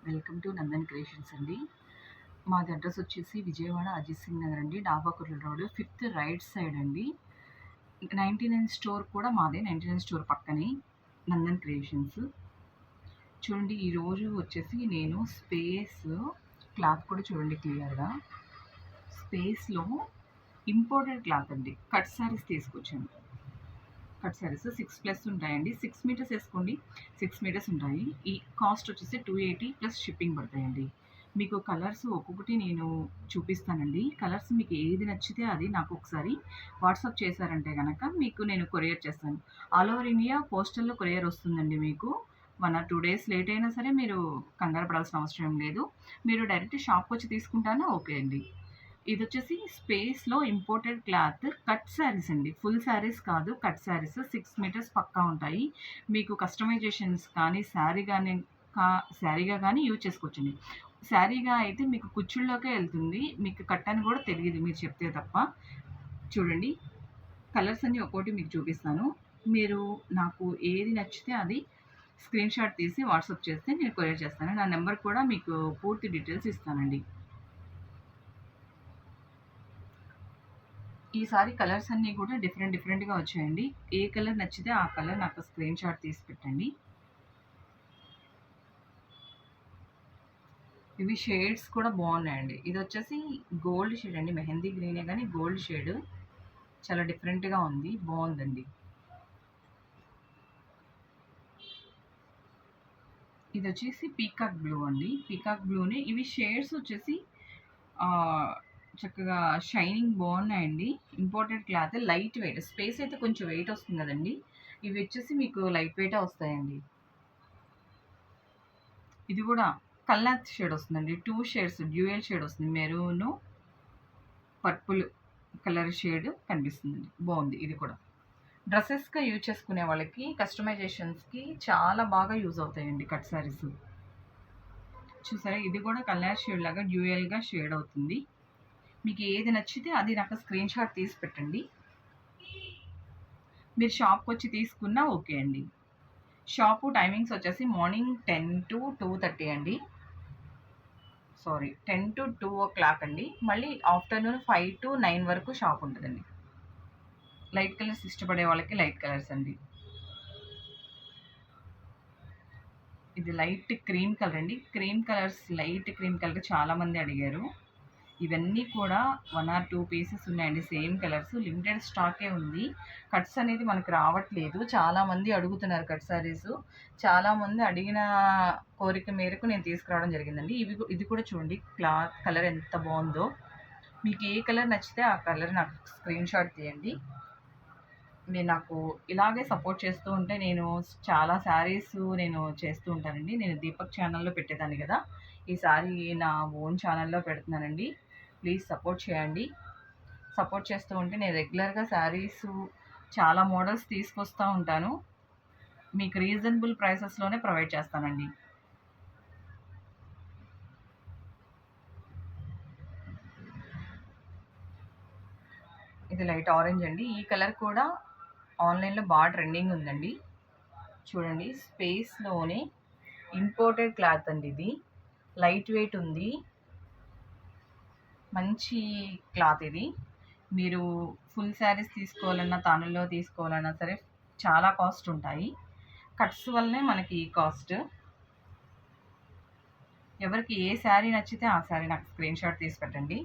Welcome to Nandan creations అండి. మాది address వచ్చేసి విజయవాడ అజిత్ సింగ్ నగర్ అండి. డాబాకుర్ల రోడ్ 5th రైట్ సైడ్ అండి. 99 స్టోర్ కూడా మాదే. 99 స్టోర్ పక్కనే నందన్ క్రియేషన్స్. చూడండి, ఈరోజు వచ్చేసి నేను క్లాత్ కూడా చూడండి క్లియర్‌గా. స్పేస్‌లో ఇంపోర్టెడ్ క్లాత్ అండి. కట్ సారీస్ తీసుకొచ్చాను. కట్ సారీస్ 6+ ఉంటాయండి. 6 మీటర్స్ ఏసుకోండి. 6 మీటర్స్ ఉంటాయి. ఈ కాస్ట్ వచ్చేసి 280 ప్లస్ షిప్పింగ్ పడతాయండి. మీకు కలర్స్ ఒక్కొక్కటి నేను చూపిస్తానండి. కలర్స్ మీకు ఏది నచ్చితే అది నాకు ఒకసారి వాట్సాప్ చేశారంటే గనక మీకు నేను కొరియర్ చేస్తాను. ఆల్ ఓవర్ ఇండియా పోస్టల్‌లో కొరియర్ వస్తుందండి మీకు. 1 ఆర్ 2 డేస్ లేట్ అయినా సరే మీరు కంగారు పడాల్సిన అవసరం ఏం లేదు. మీరు డైరెక్ట్ షాప్‌కొచ్చి తీసుకుంటాను ఓకే అండి. ఇదొచ్చేసి స్పేస్‌లో ఇంపోర్టెడ్ క్లాత్ కట్ శారీస్ అండి. ఫుల్ శారీస్ కాదు, కట్ శారీస్ 6 మీటర్స్ పక్కా ఉంటాయి. మీకు కస్టమైజేషన్స్ కానీ శారీగా గానీ యూజ్ చేసుకోవచ్చండి. శారీగా అయితే మీకు కుచ్చుల్లోకే ఎళ్తుంది. మీకు కట్ అని గూడా తెలీదు మీరు చెప్తే తప్ప. చూడండి, కలర్స్ అన్నీ ఒక్కోటి మీకు చూపిస్తాను. మీరు నాకు ఏది నచ్చితే అది స్క్రీన్‌షాట్ తీసి వాట్సాప్ చేస్తే నేను కొరియర్ చేస్తాను. నా నంబర్ కూడా మీకు పూర్తి డీటెయిల్స్ ఇస్తానండి. ఈసారి కలర్స్ అన్నీ కూడా డిఫరెంట్‌గా వచ్చాయండి. ఏ కలర్ నచ్చితే ఆ కలర్ నాకు స్క్రీన్‌షాట్ తీసి పెట్టండి. ఇవి షేడ్స్ కూడా బాగున్నాయండి. ఇదొచ్చేసి గోల్డ్ షేడ్ అండి. మెహందీ గ్రీనే గానీ గోల్డ్ షేడ్ చాలా డిఫరెంట్‌గా ఉంది. బావుందండి. ఇదొచ్చేసి పీకాక్ బ్లూ అండి. పీకాక్ బ్లూనే ఇవి షేడ్స్ వచ్చేసి ఆహ్, చక్కగా షైనింగ్ బాగున్నాయండి. Imported cloth light weight. Space అయితే కొంచెం వెయిట్ వస్తుంది కదండీ! ఇవి వచ్చేసి మీకు లైట్ వెయిటే వస్తాయండి. ఇది గూడా కల్నాత్ షేడ్ వస్తుందండి. 2 షేడ్స్ డ్యూయల్ షేడ్ వస్తుంది. మెరూను, పర్పుల్ కలర్ షేడ్ కనిపిస్తుందండి. బావుంది ఇది కూడా. డ్రెసెస్‌గా యూజ్ చేసుకునే వాళ్ళకి కస్టమైజేషన్స్‌కి చాలా బాగా యూజ్ అవుతాయండి కట్ సారీస్. చూసారా, ఇది కూడా కల్నాత్ షేడ్ లాగా డ్యూయల్‌గా షేడ్ అవుతుంది. మీకు ఏది నచ్చితే అది నాకు స్క్రీన్‌షాట్ తీసి పెట్టండి. మీరు షాప్‌కొచ్చి తీసుకున్నా ఓకే అండి. షాపు టైమింగ్స్ వచ్చేసి మార్నింగ్ 10-2:30 అండి. 10-2 అండి. మళ్ళీ ఆఫ్టర్‌నూన్ 5-9 వరకు షాప్ ఉంటదండి. లైట్ కలర్స్ ఇష్టపడే వాళ్ళకి లైట్ కలర్స్ అండి. ఇది లైట్ క్రీమ్ కలర్ అండి. లైట్ క్రీమ్ కలర్ చాలామంది అడిగారు. ఇవన్నీ కూడా 1 ఆర్ 2 పీసెస్ ఉన్నాయండి. సేమ్ కలర్స్ లిమిటెడ్ స్టాకే ఉంది. కట్స్ అనేది మనకు రావట్లేదు. చాలామంది అడుగుతున్నారు కట్ సారీస్. చాలామంది అడిగిన కోరిక మేరకు నేను తీసుకురావడం జరిగిందండి. ఇది కూడా చూడండి, క్లాత్ కలర్ ఎంత బావుందో. మీకు ఏ కలర్ నచ్చితే ఆ కలర్ నాకు స్క్రీన్‌షాట్ తీయండి. మీరు నాకు ఇలాగే సపోర్ట్ చేస్తూ ఉంటే చాలా శారీస్ నేను చేస్తూ ఉంటానండి. నేను దీపక్ ఛానల్‌లో పెట్టేదాన్ని గదా! ఈసారి నా ఓన్ ఛానల్‌లో పెడుతున్నానండి. ప్లీజ్ సపోర్ట్ చేయండి. సపోర్ట్ చేస్తూ ఉంటే నేను రెగ్యులర్‌గా శారీసు చాలా మోడల్స్ తీసుకొస్తా ఉంటాను. మీకు రీజనబుల్ ప్రైసెస్‌లోనే ప్రొవైడ్ చేస్తానండి. ఇది లైట్ ఆరెంజ్ అండి. ఈ కలర్ కూడా ఆన్‌లైన్‌లో బాగా ట్రెండింగ్ ఉందండి. చూడండి, స్పేస్‌లోనే ఇంపోర్టెడ్ క్లాత్ అండి ఇది. లైట్ వెయిట్ ఉంది. మంచి క్లాత్ ఇది. మీరు ఫుల్ శారీస్ తీసుకోవాలన్నా, తానుల్లో తీసుకోవాలన్నా సరే చాలా కాస్ట్ ఉంటాయి. కట్స్ వల్లనే మనకి ఈ కాస్ట్. ఎవరికి ఏ శారీ నచ్చితే ఆ శారీ నాకు స్క్రీన్‌షాట్ తీసి పెట్టండి.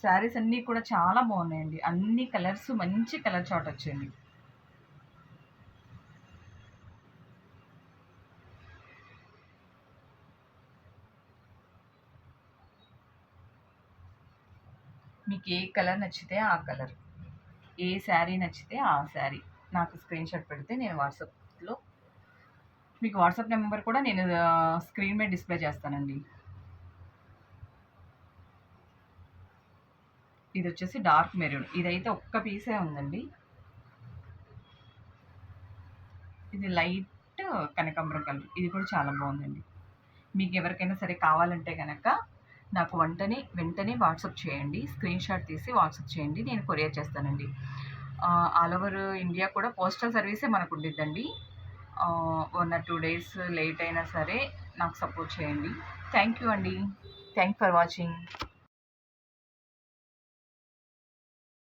శారీస్ అన్నీ కూడా చాలా బాగున్నాయండి. అన్ని కలర్స్ మంచి కలర్ చార్ట్ వచ్చింది. మీకు ఏ కలర్ నచ్చితే ఆ కలర్, ఏ శారీ నచ్చితే ఆ శారీ నాకు స్క్రీన్‌షాట్ పెడితే నేను మీకు వాట్సాప్ నెంబర్ కూడా నేను స్క్రీన్ మీద డిస్‌ప్లే చేస్తానండి. ఇదొచ్చేసి డార్క్ మెరూన్. ఇదైతే ఒక్క పీసే ఉందండి. ఇది లైట్ కనకాంబరం కలర్. ఇది కూడా చాలా బాగుందండి. మీకు ఎవరికైనా సరే కావాలంటే గనక నాకు వెంటనే వాట్సాప్ చేయండి. స్క్రీన్‌షాట్ తీసి వాట్సాప్ చేయండి. నేను కొరియర్ చేస్తానండి. ఆల్ ఓవర్ ఇండియా కూడా పోస్టల్ సర్వీసే మనకుండిద్దండి. 1 ఆర్ 2 డేస్ లేట్ అయినా సరే నాకు సపోర్ట్ చేయండి. థ్యాంక్ యూ అండి. Thank for watching.